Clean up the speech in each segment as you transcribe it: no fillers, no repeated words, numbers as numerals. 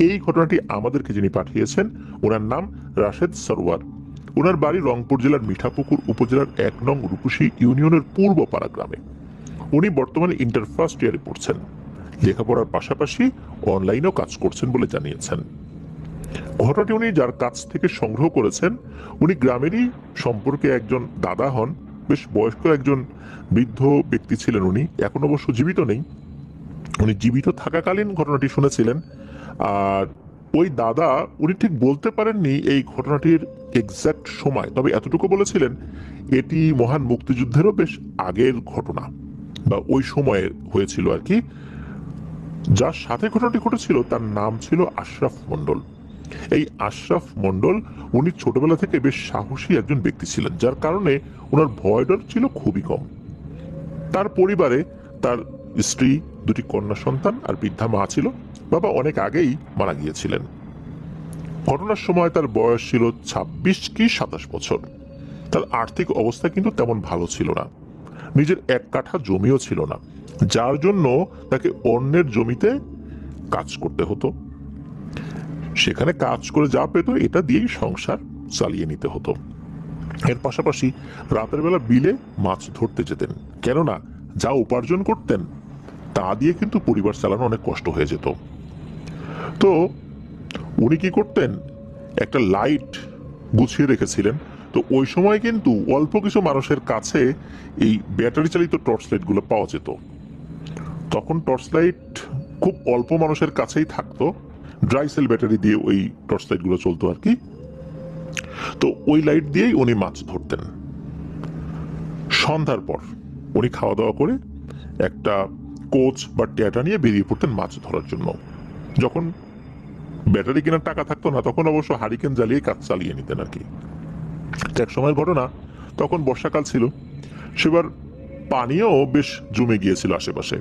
এই ঘটনাটি আমাদেরকে যিনি পাঠিয়েছেন ওনার নাম রাশেদ সরওয়ার। ওনার বাড়ি রংপুর জেলার মিঠাপুকুর উপজেলার ১ নং রূপসী ইউনিয়নের পূর্বপাড়া গ্রামে। উনি বর্তমানে ইন্টার ফার্স্ট ইয়ারে পড়ছেন, লেখাপড়ার পাশাপাশি অনলাইনেও কাজ করছেন বলে জানিয়েছেন। ঘটনাটি উনি যার কাছ থেকে সংগ্রহ করেছেন উনি গ্রামেরই সম্পর্কে একজন দাদা হন, বেশ বয়স্ক একজন বৃদ্ধ ব্যক্তি ছিলেন উনি, এখন অবশ্য জীবিত নেই। উনি জীবিত থাকাকালীন ঘটনাটি শুনেছিলেন। আর ওই দাদা উনি ঠিক বলতে পারেননি এই ঘটনাটির এক্সাক্ট সময়, তবে এতটুকু বলেছিলেন এটি মহান মুক্তিযুদ্ধেরও বেশ আগের ঘটনা বা ওই সময়ে হয়েছিল আর কি। যার সাথে ঘটনাটি ঘটেছিল তার নাম ছিল আশরাফ মন্ডল। এই আশরাফ মন্ডল উনি ছোটবেলা থেকে বেশ সাহসী একজন ব্যক্তি ছিলেন, যার কারণে ওনার ভয় ডর ছিল খুবই কম। তার পরিবারে তার স্ত্রী, দুটি কন্যা সন্তান আর বৃদ্ধা মা ছিল। বাবা অনেক আগেই মারা গিয়েছিলেন। ঘটনার সময় তার বয়স ছিল ২৬ কি ২৭ বছর। তার আর্থিক অবস্থা কিন্তু তেমন ভালো ছিল না, নিজের ১ কাঠা জমিও ছিল না, যার জন্য তাকে অন্যের জমিতে কাজ করতে হতো। সেখানে কাজ করে যা পেত এটা দিয়েই সংসার চালিয়ে নিতে হতো। এর পাশাপাশি রাতের বেলা বিলে মাছ ধরতে যেতেন, কেননা যা উপার্জন করতেন তা দিয়ে কিন্তু পরিবার চালানো অনেক কষ্ট হয়ে যেত। তো উনি কি করতেন, একটা লাইট গুছিয়ে রেখেছিলেন। তো ওই সময় কিন্তু অল্প কিছু মানুষের কাছে এই ব্যাটারি চালিত টর্চ লাইট গুলো পাওয়া যেত। তখন টর্চ লাইট খুব অল্প মানুষের কাছেই থাকতো, ড্রাই সেল ব্যাটারি দিয়ে ওই টর্চ লাইট গুলো চলতো আর কি। তো ওই লাইট দিয়েই উনি মাছ ধরতেন। সন্ধ্যার পর উনি খাওয়া দাওয়া করে একটা কোচ বা ট্যাটা নিয়ে বেরিয়ে পড়তেন মাছ ধরার জন্য। যখন ব্যাটারি কেনার টাকা থাকতো না তখন অবশ্য হারিকেন জ্বালিয়ে কাজ চালিয়ে নিতেন আর কি। এক সময়ের ঘটনা, তখন বর্ষাকাল ছিল, সেবার পানিও বেশ জমে গিয়েছিল আশেপাশে।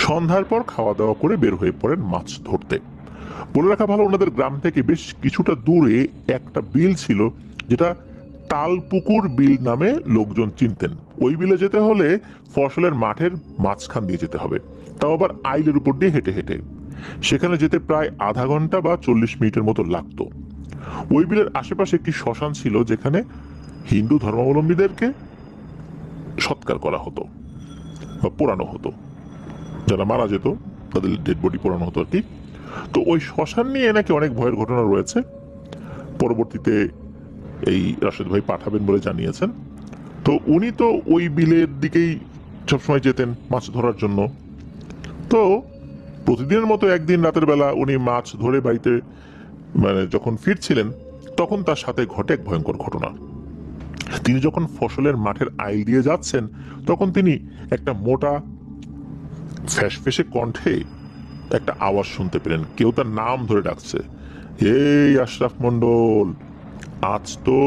সন্ধ্যার পর খাওয়া দাওয়া করে বের হয়ে পড়েন মাছ ধরতে। বলে রাখা ভালো ওনাদের গ্রাম থেকে বেশ কিছুটা দূরে একটা বিল ছিল, যেটা তালপুকুর বিল নামে লোকজন চিনতেন। ওই বিলে যেতে হলে ফসলের মাঠের মাঝখান দিয়ে যেতে হবে, তাও আবার আইলের উপর দিয়ে হেঁটে হেঁটে। সেখানে যেতে প্রায় আধা ঘন্টা বা ৪০ মিনিটের মতো লাগতো। ওই বিলের আশেপাশে একটি শ্মশান ছিল, যেখানে হিন্দু ধর্মাবলম্বীদেরকে সৎকার করা হতো বা পোড়ানো হতো। যারা মারা যেত তাদের ডেড বডি পোড়ানো হতো আর কি। তো ওই শ্মশান নিয়ে নাকি অনেক ভয়ের ঘটনা রয়েছে, পরবর্তীতে এই রাশেদ ভাই পাঠাবেন বলে জানিয়েছেন। তো উনি তো ওই বিলের দিকেই সবসময় যেতেন মাছ ধরার জন্য। তো প্রতিদিনের মতো একদিন রাতের বেলা উনি মাছ ধরে বাড়িতে যখন ফিরছিলেন তখন তার সাথে ঘটে এক ভয়ঙ্কর ঘটনা। তিনি যখন ফসলের মাঠের আইল দিয়ে যাচ্ছেন তখন তিনি একটা মোটা ফ্যাসফেসে কণ্ঠে একটা আওয়াজ শুনতে পেলেন, কেউ তার নাম ধরে ডাকছে, এই আশরাফ মন্ডল, আজ তো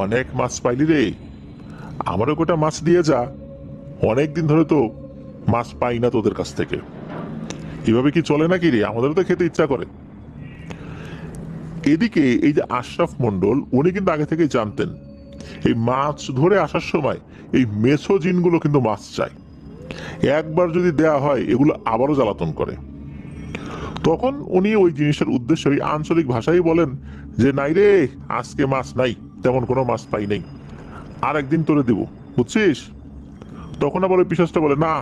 অনেক মাছ পাইলি রে, আমারও গোটা মাছ দিয়ে যা, অনেকদিন ধরে তো মাছ পাই না তোদের কাছ থেকে। এভাবে কি চলে নাকি রে, আমাদেরও তো খেতে ইচ্ছা করে। এদিকে এই যে আশরাফ মন্ডল উনি কিন্তু আগে থেকেই জানতেন এই মাছ ধরে আসার সময় এই মেছো জিনগুলো কিন্তু মাছ চায়, একবার যদি দেয়া হয় এগুলো আবারও জ্বালাতন করে। তখন উনি ওই জিনিসটার উদ্দেশ্যে ওই আঞ্চলিক ভাষাই বলেন যে নাই রে, আজকে মাছ নাই, তেমন কোনো মাছ পাই নাই, আর একদিন তোরে দেবো, বুঝছিস। তখন আবার ওই পিশাচটা বলে, না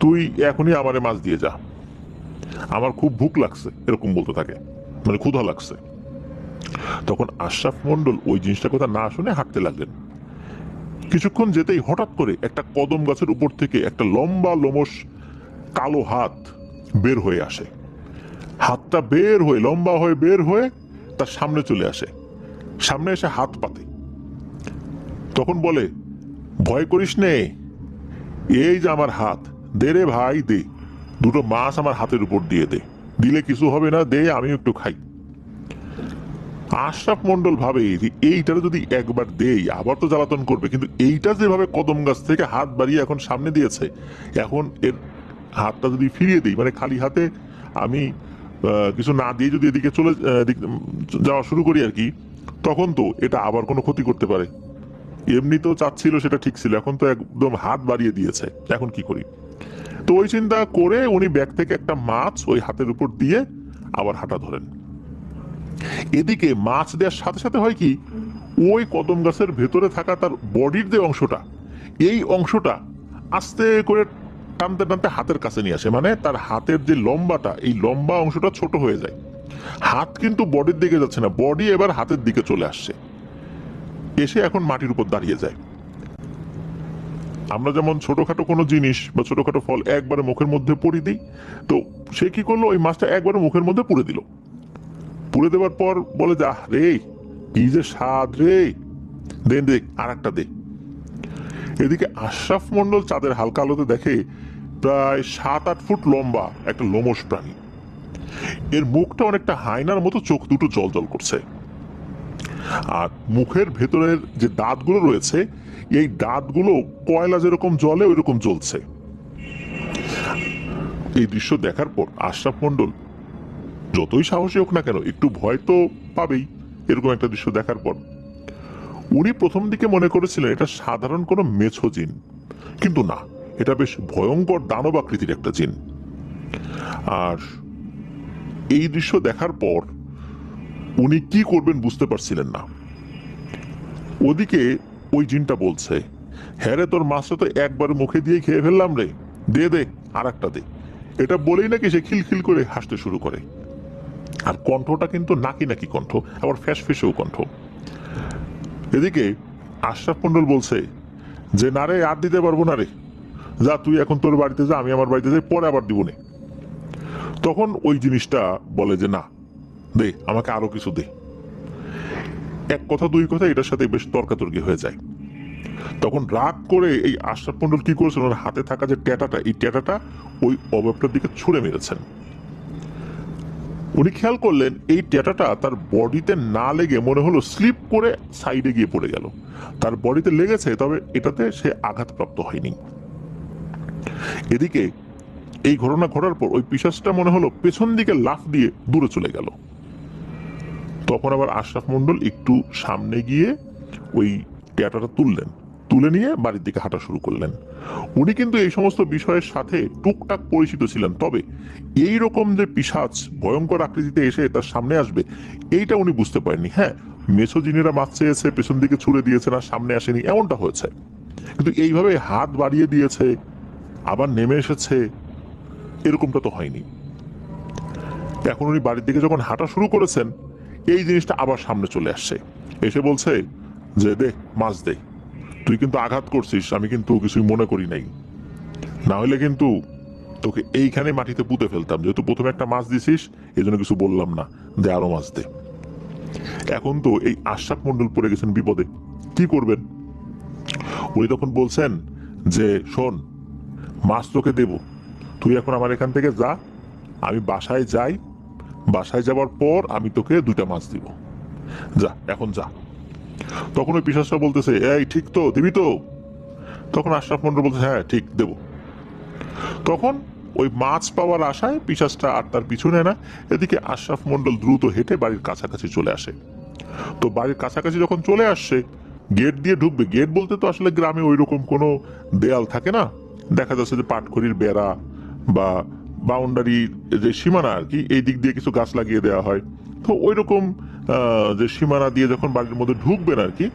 তুই এখনই আমারে মাছ দিয়ে যা, আমার খুব ভুক লাগছে, এরকম বলতে থাকে, ক্ষুধা লাগছে। তখন আশরাফ মন্ডল ওই জিনিসটার কথা না শুনে হাঁটতে লাগলেন। কিছুক্ষণ যেতেই হঠাৎ করে একটা কদম গাছের উপর থেকে একটা লম্বা লোমশ কালো হাত বের হয়ে আসে। হাতটা বের হয়ে লম্বা হয়ে বের হয়ে তার সামনে চলে আসে, সামনে এসে হাত পাতে। তখন বলে, ভয় করিস নে, এই যে আমার হাত, দে রে ভাই দে, দুটো মাছ আমার হাতের উপর দিয়ে দে, দিলে কিছু হবে না, দে আমি একটু খাই। আশরাফ মন্ডল ভাবে যে এইটারে যদি একবার দেই আবার তো জ্বালাতন করবে, কিন্তু এইটা যেভাবে কদম গাছ থেকে হাত বাড়িয়ে এখন সামনে দিয়েছে, এখন এর হাতটা যদি ফিরিয়ে দিই, খালি হাতে আমি কিছু না দিয়ে যদি এদিকে চলে যাওয়া শুরু করি আর কি, তখন তো এটা আবার কোনো ক্ষতি করতে পারে। এমনি তো চাচ্ছিল সেটা ঠিক ছিল, এখন তো একদম হাত বাড়িয়ে দিয়েছে, এখন কি করি। তো ওই চিন্তা করে উনি ব্যাগ থেকে একটা মাছ ওই হাতের উপর দিয়ে আবার হাঁটা ধরেন। এদিকে মাছ দেওয়ার সাথে সাথে হয় কি, ওই কদম গাছের ভেতরে থাকা তার বডির যে অংশটা, এই অংশটা আস্তে করে টানতে টানতে হাতের কাছে নিয়ে আসে। মানে তার হাতের যে লম্বাটা, এই লম্বা অংশটা ছোট হয়ে যায়। হাত কিন্তু বডির দিকে যাচ্ছে না, বডি এবার হাতের দিকে চলে আসছে, এসে এখন মাটির উপর দাঁড়িয়ে যায়। আমরা যেমন ছোটখাটো কোনো জিনিস বা ছোটখাটো ফল একবারে মুখের মধ্যে পুরে দিই, তো সে কি করলো, ওই মাছটা একবারে মুখের মধ্যে পুরে দিল। পুরে দেওয়ার পর বলে যে, আহ রে, কি যে স্বাদ রে, দেন দে আর একটা দে। এদিকে আশরাফ মন্ডল চাঁদের হালকা আলোতে দেখে প্রায় 7-8 ফুট লম্বা একটা লোমশ প্রাণী। এর মুখটা অনেকটা হায়নার মতো, চোখ দুটো জল জল করছে, আর মুখের ভেতরের যে দাঁতগুলো রয়েছে, এই দাঁতগুলো কয়লা যেরকম জ্বলে ওইরকম জ্বলছে। এই দৃশ্য দেখার পর আশরাফ মন্ডল যতই সাহসী হোক না কেন, একটু ভয় তো পাবেই। এরকম একটা দৃশ্য দেখার পর উনি প্রথম দিকে মনে করেছিলেন এটা সাধারণ কোনো মেছো জিন, কিন্তু না, এটা বেশ ভয়ঙ্কর দানব আকৃতির একটা জিন। আর এই দৃশ্য দেখার পর উনি কি করবেন বুঝতে পারছিলেন না। ওদিকে ওই জিনটা বলছে, হ্যাঁ রে, তোর মাছটা তো একবার মুখে দিয়ে খেয়ে ফেললাম রে, দে দে আর একটা দে। এটা বলেই নাকি সে খিলখিল করে হাসতে শুরু করে। আর কণ্ঠটা কিন্তু নাকি নাকি কণ্ঠ, আবার ফ্যাস ফেসেও কণ্ঠ। এদিকে আশরাফ মন্ডল বলছে যে, না রে, আর দিতে পারবো না রে, যা তুই এখন তোর বাড়িতে যা, আমি আমার বাড়িতে যাই, পরে আবার দিব নে। তখন ওই জিনিসটা বলে যে, না দে, আমাকে আরো কিছু দে। এক কথা দুই কথা এটার সাথে বেশ তর্কাতর্কি হয়ে যায়। তখন রাগ করে এই আশরাফ মন্ডল কি করেছেন, ওনার হাতে থাকা যে ট্যাটাটা, এই ট্যাটাটা ওই অবয়বটার দিকে ছুঁড়ে মেরেছেন। উনি খেয়াল করলেন এই ট্যাটাটা তার বডিতে না লেগে মনে হলো স্লিপ করে সাইডে গিয়ে পড়ে গেল। তার বডিতে লেগেছে, তবে এটাতে সে আঘাতপ্রাপ্ত হয়নি। এদিকে এই ঘটনা ঘটার পর ওই পিশাচটা মনে হলো পেছন দিকে লাফ দিয়ে দূরে চলে গেল। তখন আবার আশরাফ মন্ডল একটু সামনে গিয়ে ওই ট্যাটাটা তুলে নিয়ে বাড়ির দিকে হাঁটা শুরু করলেন। উনি কিন্তু এই সমস্ত বিষয়ের সাথে টুকটাক পরিচিত ছিলেন, তবে এই রকম যে পিশাচ ভয়ঙ্কর আকৃতিতে এসে তার সামনে আসবে, এইটা উনি বুঝতে পারেননি। হ্যাঁ, মেসোজিনেরা মাছ চেয়েছে, পেছন দিকে ছুড়ে দিয়েছে, না সামনে আসেনি, এমনটা হয়েছে, কিন্তু এইভাবে হাত বাড়িয়ে দিয়েছে আবার নেমে এসেছে, এরকমটা তো হয়নি। এখন উনি বাড়ির দিকে যখন হাঁটা শুরু করেছেন, এই জিনিসটা আবার সামনে চলে আসছে, এসে বলছে যে, দে মাছ দে, তুই কিন্তু আঘাত করছিস, আমি কিন্তু কিছুই মনে করি নাই, না হলে কিন্তু তোকে এইখানে মাটিতে পুঁতে ফেলতাম, যেহেতু প্রথমে একটা মাছ দিছিস এই জন্য কিছু বললাম না, দে আরো মাছ দে। এখন তো এই আশরাফ মন্ডল পড়ে গেছেন বিপদে, কি করবেন? উনি তখন বলছেন যে, শোন, মাছ তোকে দেব, তুই এখন আমার এখান থেকে যা, আমি বাসায় যাই, বাসায় যাওয়ার পর আমি তোকে 2টা মাছ দিব, যা এখন যা। তখন ওই পিশাচটা বলতেছে, এই ঠিক তো, দিবি তো? তখন আশরাফ মন্ডল বলছে, হ্যাঁ ঠিক দেব। তখন ওই মাছ পাওয়ার আশায় পিশাচটা আর তার পিছু নেয় না। এদিকে আশরাফ মন্ডল দ্রুত হেঁটে বাড়ির কাছাকাছি চলে আসে। তো বাড়ির কাছাকাছি যখন চলে আসছে, গেট দিয়ে ঢুকবে, গেট বলতে তো আসলে গ্রামে ওই রকম কোনো দেয়াল থাকে না, দেখা যাচ্ছে যে পাটখড়ির বেড়া বা বাউন্ডারির যে সীমানা আর কি, এই দিক দিয়ে কিছু গাছ লাগিয়ে দেওয়া হয়। তো ওই রকম যে সীমানা দিয়ে যখন বাড়ির মধ্যে ঢুকবেন আর কি,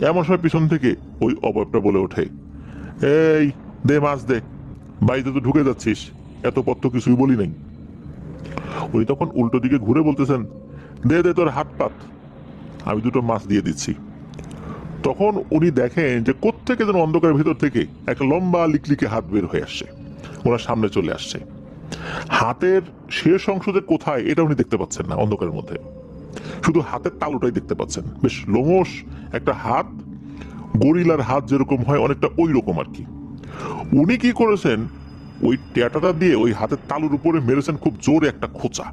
এমন সময় পিছন থেকে ওই অবয়বটা বলে ওঠে, এই দে মাছ দে, বাড়িতে তো ঢুকে যাচ্ছিস, এত পথ তো কিছুই বলি নাই। উনি তখন উল্টো দিকে ঘুরে বলতেছেন, দে দে তোর হাত পাত, আমি 2টো মাছ দিয়ে দিচ্ছি। তখন উনি দেখেন যে কোত্থেকে যেন অন্ধকারের ভিতর থেকে একটা লম্বা লিকলিকে হাত বের হয়ে আসছে, ওনার সামনে চলে আসছে। হাতের শেষ অংশ যে কোথায় এটা উনি দেখতে পাচ্ছেন না অন্ধকারের মধ্যে, শুধু হাতের তালুটাই দেখতে পাচ্ছেন। বেশ লোমশ একটা হাত, গরিলার হাত যেরকম হয় অনেকটা ওই রকম আর কি। উনি কি করেছেন, ওই ট্যাটাটা দিয়ে ওই হাতের তালুর উপরে মেরেছেন খুব জোরে একটা খোঁচা।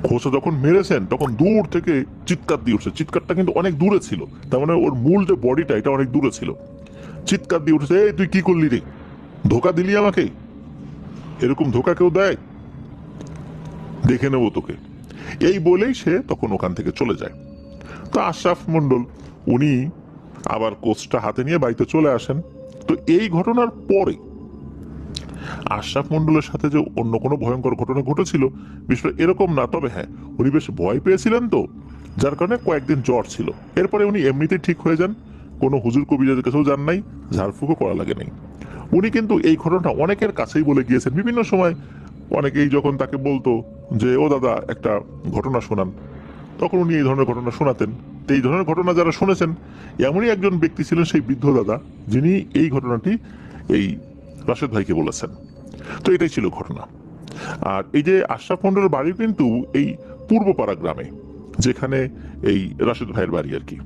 খোঁচা যখন মেরেছেন তখন দূর থেকে চিৎকার দিয়ে উঠছে, চিৎকারটা কিন্তু অনেক দূরে ছিল, তার মানে ওর মূল যে বডিটা এটা অনেক দূরে ছিল। চিৎকার দিয়ে উঠেছে, এই তুই কি করলি রে, ধোকা দিলি আমাকে, এরকম ধোকা কেউ দেয়, দেখে নেবো তোকে। এই বলেই সে তখন ওখান থেকে চলে যায়। তো আশরাফ মন্ডল উনি আবার কোচটা হাতে নিয়ে বাড়িতে চলে আসেন। তো এই ঘটনার পরে আশরাফ মন্ডলের সাথে যে অন্য কোনো ভয়ঙ্কর ঘটনা ঘটেছিল বিষয়টা এরকম না, তবে হ্যাঁ উনি বেশ ভয় পেয়েছিলেন তো, যার কারণে কয়েকদিন জ্বর ছিল। এরপরে উনি এমনিতেই ঠিক হয়ে যান, কোনো হুজুর কবিরাজের কাছেও যান নাই, ঝাড়ফুঁকও করা লাগে নাই। উনি কিন্তু এই ঘটনাটা অনেকের কাছেই বলে গিয়েছেন বিভিন্ন সময়। অনেকেই যখন তাকে বলতো যে ও দাদা একটা ঘটনা শোনান, তখন উনি এই ধরনের ঘটনা শোনাতেন। তো এই ধরনের ঘটনা যারা শুনেছেন, এমনই একজন ব্যক্তি ছিলেন সেই বৃদ্ধ দাদা, যিনি এই ঘটনাটি এই রাশেদ ভাইকে বলেছেন। তো এটাই ছিল ঘটনা। আর এই যে আশরাফ মন্ডলের বাড়িও কিন্তু এই পূর্বপাড়া গ্রামে, যেখানে এই রাশেদ ভাইয়ের বাড়ি আর কি।